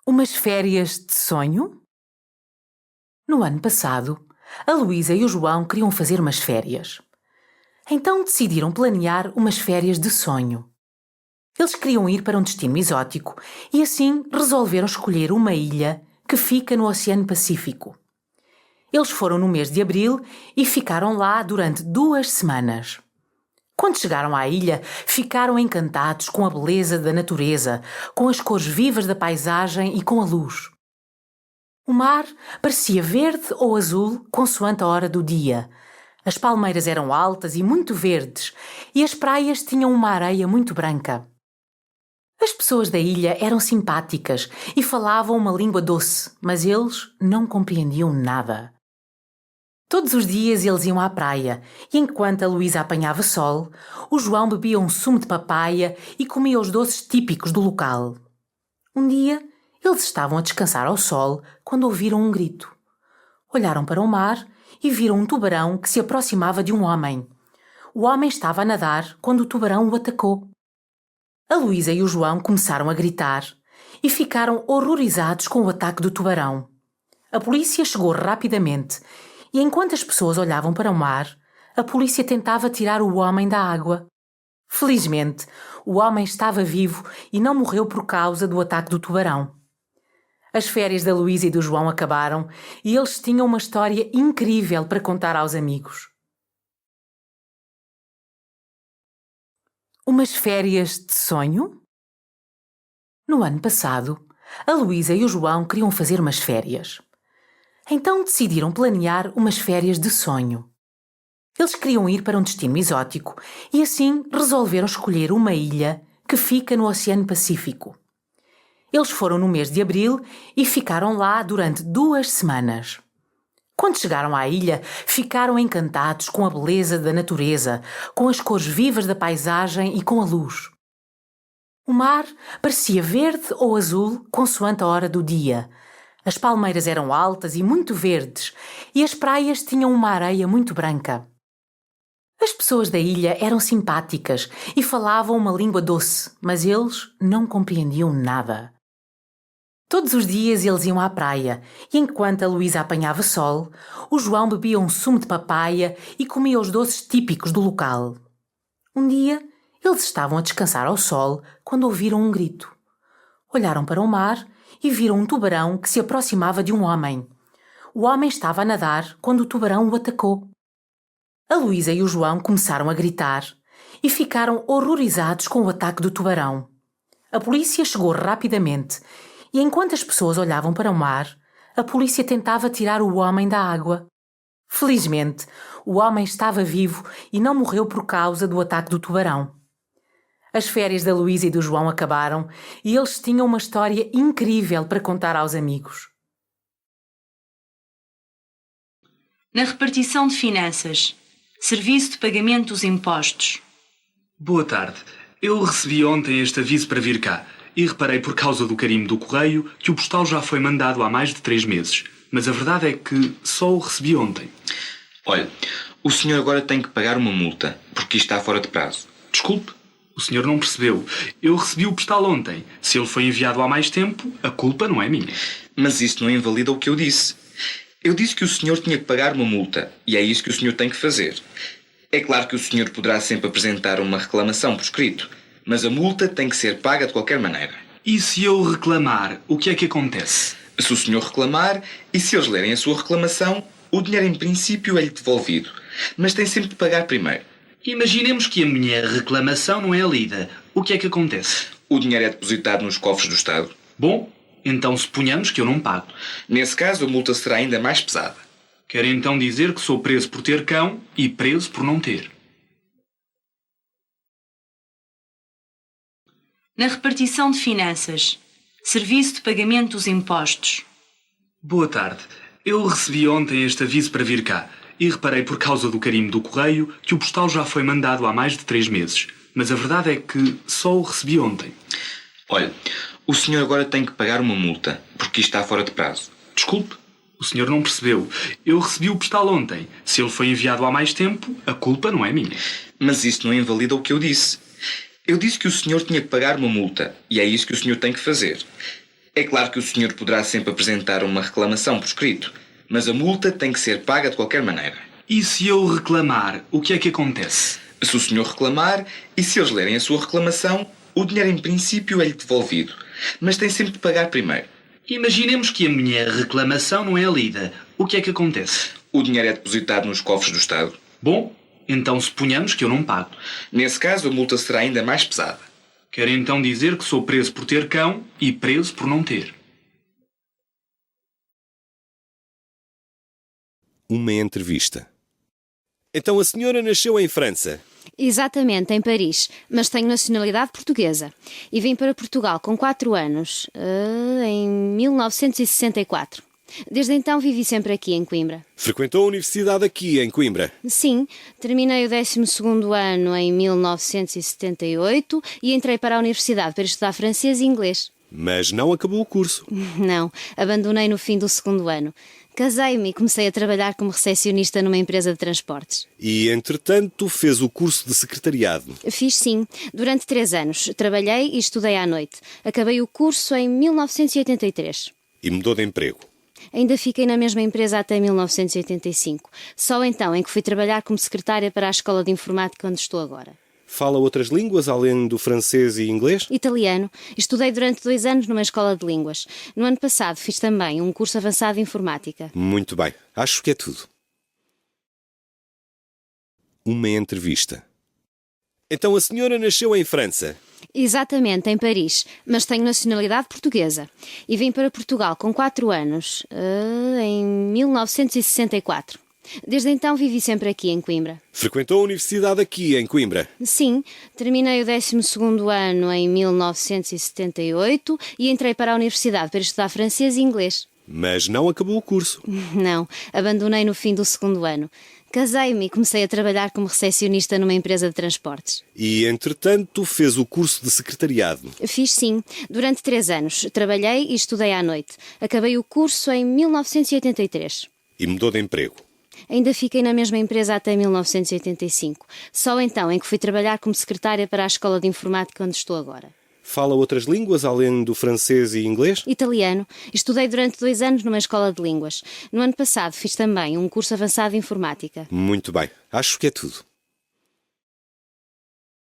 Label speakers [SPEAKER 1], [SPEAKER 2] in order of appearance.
[SPEAKER 1] Umas férias de sonho? No ano passado, a Luísa e o João queriam fazer umas férias. Então decidiram planear umas férias de sonho. Eles queriam ir para um destino exótico e assim resolveram escolher uma ilha que fica no Oceano Pacífico. Eles foram no mês de abril e ficaram lá durante 2 semanas. Quando chegaram à ilha, ficaram encantados com a beleza da natureza, com as cores vivas da paisagem e com a luz. O mar parecia verde ou azul consoante a hora do dia. As palmeiras eram altas e muito verdes e as praias tinham uma areia muito branca. As pessoas da ilha eram simpáticas e falavam uma língua doce, mas eles não compreendiam nada. Todos os dias eles iam à praia e enquanto a Luísa apanhava sol, o João bebia um sumo de papaya e comia os doces típicos do local. Um dia, eles estavam a descansar ao sol quando ouviram um grito. Olharam para o mar e viram um tubarão que se aproximava de um homem. O homem estava a nadar quando o tubarão o atacou. A Luísa e o João começaram a gritar e ficaram horrorizados com o ataque do tubarão. A polícia chegou rapidamente e enquanto as pessoas olhavam para o mar, a polícia tentava tirar o homem da água. Felizmente, o homem estava vivo e não morreu por causa do ataque do tubarão. As férias da Luísa e do João acabaram e eles tinham uma história incrível para contar aos amigos. Umas férias de sonho? No ano passado, a Luísa e o João queriam fazer umas férias. Então decidiram planear umas férias de sonho. Eles queriam ir para um destino exótico e assim resolveram escolher uma ilha que fica no Oceano Pacífico. Eles foram no mês de abril e ficaram lá durante 2 semanas. Quando chegaram à ilha, ficaram encantados com a beleza da natureza, com as cores vivas da paisagem e com a luz. O mar parecia verde ou azul consoante a hora do dia. As palmeiras eram altas e muito verdes e as praias tinham uma areia muito branca. As pessoas da ilha eram simpáticas e falavam uma língua doce, mas eles não compreendiam nada. Todos os dias eles iam à praia e enquanto a Luísa apanhava sol, o João bebia um sumo de papaya e comia os doces típicos do local. Um dia, eles estavam a descansar ao sol quando ouviram um grito. Olharam para o mar e viram um tubarão que se aproximava de um homem. O homem estava a nadar quando o tubarão o atacou. A Luísa e o João começaram a gritar e ficaram horrorizados com o ataque do tubarão. A polícia chegou rapidamente e enquanto as pessoas olhavam para o mar, a polícia tentava tirar o homem da água. Felizmente, o homem estava vivo e não morreu por causa do ataque do tubarão. As férias da Luísa e do João acabaram e eles tinham uma história incrível para contar aos amigos.
[SPEAKER 2] Na repartição de finanças, serviço de pagamento dos impostos.
[SPEAKER 3] Boa tarde. Eu recebi ontem este aviso para vir cá e reparei por causa do carimbo do correio que o postal já foi mandado há mais de 3 meses. Mas a verdade é que só o recebi ontem.
[SPEAKER 4] Olha, o senhor agora tem que pagar uma multa, porque isto está fora de prazo.
[SPEAKER 3] Desculpe, o senhor não percebeu. Eu recebi o postal ontem. Se ele foi enviado há mais tempo, a culpa não é minha.
[SPEAKER 4] Mas isso não invalida o que eu disse. Eu disse que o senhor tinha que pagar uma multa, e é isso que o senhor tem que fazer. É claro que o senhor poderá sempre apresentar uma reclamação por escrito, mas a multa tem que ser paga de qualquer maneira.
[SPEAKER 3] E se eu reclamar, o que é que acontece?
[SPEAKER 4] Se o senhor reclamar, e se eles lerem a sua reclamação, o dinheiro em princípio é-lhe devolvido, mas tem sempre de pagar primeiro.
[SPEAKER 3] Imaginemos que a minha reclamação não é lida. O que é que acontece?
[SPEAKER 4] O dinheiro é depositado nos cofres do Estado.
[SPEAKER 3] Bom, então suponhamos que eu não pago.
[SPEAKER 4] Nesse caso, a multa será ainda mais pesada.
[SPEAKER 3] Quer então dizer que sou preso por ter cão e preso por não ter.
[SPEAKER 2] Na repartição de finanças, serviço de pagamento dos impostos.
[SPEAKER 3] Boa tarde. Eu recebi ontem este aviso para vir cá e reparei por causa do carimbo do correio que o postal já foi mandado há mais de 3 meses. Mas a verdade é que só o recebi ontem.
[SPEAKER 4] Olha, o senhor agora tem que pagar uma multa, porque isto está fora de prazo.
[SPEAKER 3] Desculpe, o senhor não percebeu. Eu recebi o postal ontem. Se ele foi enviado há mais tempo, a culpa não é minha.
[SPEAKER 4] Mas isso não invalida o que eu disse. Eu disse que o senhor tinha que pagar uma multa, e é isso que o senhor tem que fazer. É claro que o senhor poderá sempre apresentar uma reclamação por escrito, mas a multa tem que ser paga de qualquer maneira.
[SPEAKER 3] E se eu reclamar, o que é que acontece?
[SPEAKER 4] Se o senhor reclamar e se eles lerem a sua reclamação, o dinheiro em princípio é-lhe devolvido, mas tem sempre de pagar primeiro.
[SPEAKER 3] Imaginemos que a minha reclamação não é lida. O que é que acontece?
[SPEAKER 4] O dinheiro é depositado nos cofres do Estado.
[SPEAKER 3] Bom, então suponhamos que eu não pago.
[SPEAKER 4] Nesse caso, a multa será ainda mais pesada.
[SPEAKER 3] Quer então dizer que sou preso por ter cão e preso por não ter.
[SPEAKER 5] Uma entrevista. Então a senhora nasceu em França.
[SPEAKER 6] Exatamente, em Paris, mas tenho nacionalidade portuguesa. E vim para Portugal com 4 anos, em 1964. Desde então vivi sempre aqui, em Coimbra.
[SPEAKER 5] Frequentou a universidade aqui, em Coimbra.
[SPEAKER 6] Sim, terminei o 12º ano em 1978 e entrei para a universidade para estudar francês e inglês.
[SPEAKER 5] Mas não acabou o curso.
[SPEAKER 6] Não, abandonei no fim do 2º ano. Casei-me e comecei a trabalhar como recepcionista numa empresa de transportes.
[SPEAKER 5] E, entretanto, fez o curso de secretariado.
[SPEAKER 6] Fiz sim, durante 3 anos. Trabalhei e estudei à noite. Acabei o curso em 1983.
[SPEAKER 5] E mudou de emprego.
[SPEAKER 6] Ainda fiquei na mesma empresa até 1985. Só então é que fui trabalhar como secretária para a Escola de Informática onde estou agora.
[SPEAKER 5] Fala outras línguas, além do francês e inglês?
[SPEAKER 6] Italiano. Estudei durante 2 anos numa escola de línguas. No ano passado fiz também um curso avançado de informática.
[SPEAKER 5] Muito bem. Acho que é tudo. Uma entrevista. Então a senhora nasceu em França.
[SPEAKER 6] Exatamente, em Paris, mas tenho nacionalidade portuguesa. E vim para Portugal com 4 anos, em 1964. Desde então vivi sempre aqui, em Coimbra.
[SPEAKER 5] Frequentou a universidade aqui, em Coimbra.
[SPEAKER 6] Sim, terminei o 12º ano em 1978 e entrei para a universidade para estudar francês e inglês.
[SPEAKER 5] Mas não acabou o curso.
[SPEAKER 6] Não, abandonei no fim do 2º ano. Casei-me e comecei a trabalhar como recepcionista numa empresa de transportes.
[SPEAKER 5] E, entretanto, fez o curso de secretariado.
[SPEAKER 6] Fiz sim, durante 3 anos. Trabalhei e estudei à noite. Acabei o curso em 1983.
[SPEAKER 5] E mudou de emprego.
[SPEAKER 6] Ainda fiquei na mesma empresa até 1985. Só então é que fui trabalhar como secretária para a Escola de Informática onde estou agora.
[SPEAKER 5] Fala outras línguas, além do francês e inglês?
[SPEAKER 6] Italiano. Estudei durante 2 anos numa escola de línguas. No ano passado fiz também um curso avançado de informática.
[SPEAKER 5] Muito bem. Acho que é tudo.